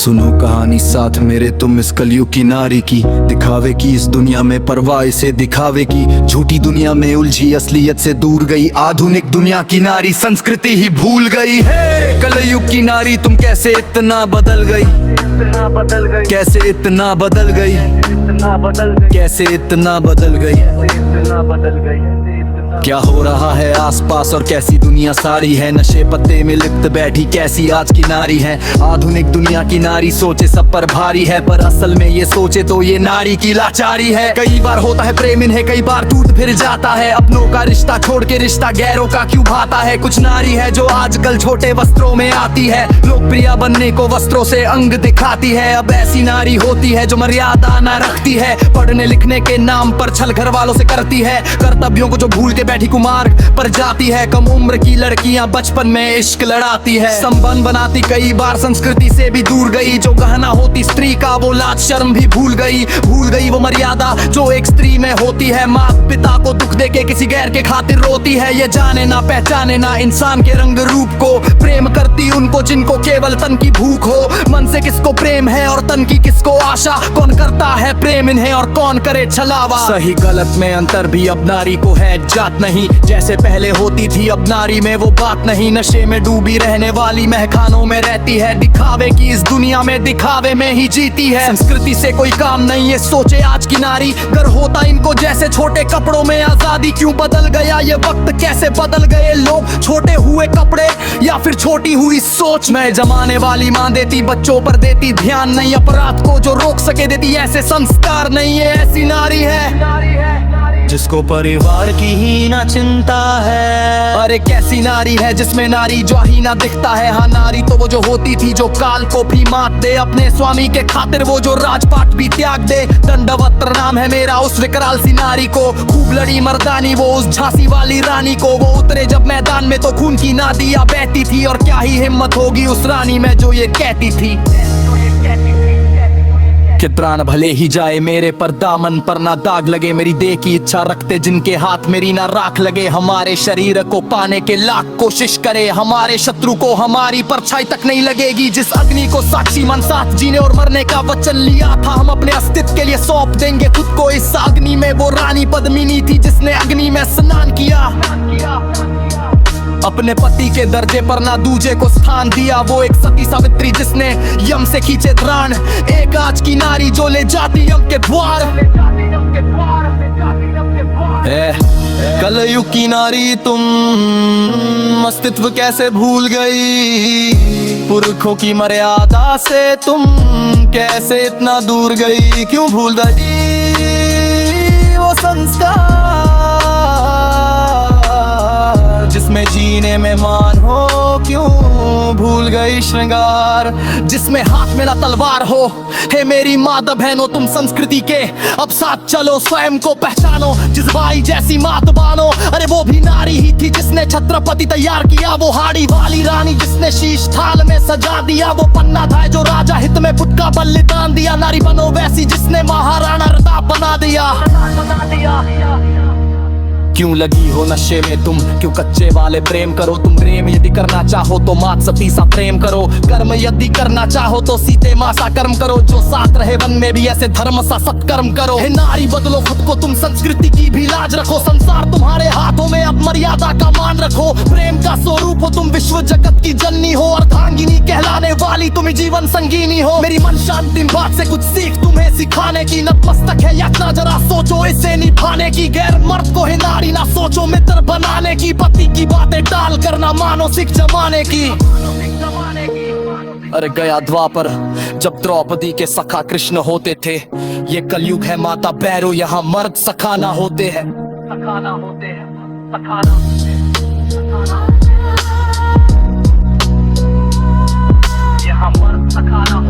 सुनो कहानी साथ मेरे तुम इस कलयुग की नारी की, दिखावे की इस दुनिया में परवाह इसे दिखावे की। झूठी दुनिया में उलझी असलियत से दूर गई, आधुनिक दुनिया की नारी संस्कृति ही भूल गई है। कलयुग की नारी तुम कैसे इतना बदल गई, कैसे इतना बदल गई, कैसे इतना बदल गई। क्या हो रहा है आसपास और कैसी दुनिया सारी है, नशे पत्ते में लिप्त बैठी कैसी आज की नारी है। आधुनिक दुनिया की नारी सोचे सब पर भारी है, पर असल में ये सोचे तो ये नारी की लाचारी है। कई बार होता है प्रेम इन्हें, कई बार टूट फिर जाता है। अपनों का रिश्ता छोड़ के रिश्ता गैरों का क्यों भाता है। कुछ नारी है जो आजकल छोटे वस्त्रों में आती है, लोकप्रिय बनने को वस्त्रों से अंग दिखाती है। अब ऐसी नारी होती है जो मर्यादा न रखती है, पढ़ने लिखने के नाम पर छल घर वालों से करती है। कर्तव्यों को जो भूल के बैठी कुमार्ग पर जाती है, कम उम्र की लड़कियां बचपन में इश्क लड़ाती है। संबंध बनाती कई बार संस्कृति से भी दूर गई, जो गहना होती स्त्री का वो लाज शर्म भी भूल गई वो मर्यादा जो एक स्त्री में होती है। माँ पिता को दुख देके किसी गैर के खातिर रोती है, ये जाने ना पहचाने ना इंसान के रंग रूप को। प्रेम करती उनको जिनको केवल तन की भूख हो, मन से किसको प्रेम है और तन की किसको आशा। कौन करता है प्रेम इन्हें और कौन करे छलावा। सही गलत में अंतर भी अब नारी को है जात नहीं, जैसे पहले होती थी अब नारी में वो बात नहीं। नशे में डूबी रहने वाली महखानों में रहती है, दिखावे की इस दुनिया में दिखावे में ही जीती है। संस्कृति से कोई काम नहीं ये सोचे आज की नारी, गर होता इनको जैसे छोटे कपड़ों में आजादी। क्यों बदल गया ये वक्त, कैसे बदल गए लोग, छोटे हुए कपड़े या फिर छोटी हुई सोच। मैं जमाने वाली माँ देती बच्चों पर देती ध्यान नहीं, अपराध को जो रोक सके देती ऐसे संस्कार नहीं। ये ऐसी नारी है जिसको परिवार की ही ना चिंता है। अरे कैसी नारी है जिसमें नारी जो ही ना दिखता है। हाँ नारी तो वो जो होती थी जो काल को भी मात दे, अपने स्वामी के खातिर वो जो राजपाट भी त्याग दे। दंडवत प्रणाम है मेरा उस विकराल सी नारी को, खूब लड़ी मर्दानी वो उस झांसी वाली रानी को। वो उतरे जब मैदान में तो खून की नदियां बहती थी, और क्या ही हिम्मत होगी उस रानी में जो ये कहती थी कि प्राण भले ही जाए मेरे पर दामन पर ना दाग लगे। मेरी देह की इच्छा रखते जिनके हाथ मेरी ना राख लगे। हमारे शरीर को पाने के लाख कोशिश करे, हमारे शत्रु को हमारी परछाई तक नहीं लगेगी। जिस अग्नि को साक्षी मन साथ जीने और मरने का वचन लिया था, हम अपने अस्तित्व के लिए सौंप देंगे खुद को इस अग्नि में। वो रानी पद्मिनी थी जिसने अग्नि में स्नान किया, अपने पति के दर्जे पर ना दूजे को स्थान दिया। वो एक सती सावित्री जिसने यम से खींचे प्राण, एक आज की नारी जो ले जाती यम के द्वार। कलयुग की नारी तुम अस्तित्व कैसे भूल गई, पुरखों की मर्यादा से तुम कैसे इतना दूर गई। क्यों भूल गई वो संस्कार जिसमें जीने में मान हो, क्यों भूल गई श्रृंगार जिसमें हाथ में ना तलवार हो। हे मेरी माता बहनों तुम संस्कृति के अब साथ चलो, स्वयं को पहचानो जिस भाई जैसी मात बानो। अरे वो भी नारी ही थी जिसने छत्रपति तैयार किया, वो हाड़ी वाली रानी जिसने शीश थाल में सजा दिया। वो पन्ना था जो राजा हित में खुद का बलिदान दिया। नारी बनो वैसी जिसने महाराणा प्रताप बना दिया। क्यों लगी हो नशे में तुम, क्यों कच्चे वाले प्रेम करो तुम। प्रेम यदि करना चाहो तो मात सती सा प्रेम करो, कर्म यदि करना चाहो तो सीते माँ सा कर्म करो। जो साथ रहे वन में भी ऐसे धर्म सा सत्कर्म करो। हे नारी बदलो खुद को, तुम संस्कृति की भी लाज रखो। संसार तुम्हारे हाथों में, अब मर्यादा का मान रखो। प्रेम का स्वरूप हो तुम, विश्व जगत की जननी हो। अर्धांगिनी कहलाने वाली तुम जीवन संगीनी हो। मेरी मन शांति बात से कुछ सीख तुम्हें सिखाने की। नतमस्तक है यातना जरा सोचो इसे निभाने की। गैर मर्द को है नारी ना सोचो मित्र बनाने की। पति की बातें टाल करना मानसिक जमाने की। अरे गया द्वापर जब द्रौपदी के सखा कृष्ण होते थे। ये कलयुग है माता भैरो, यहाँ मर्द सखा ना होते हैं। यहाँ मर्द सखा ना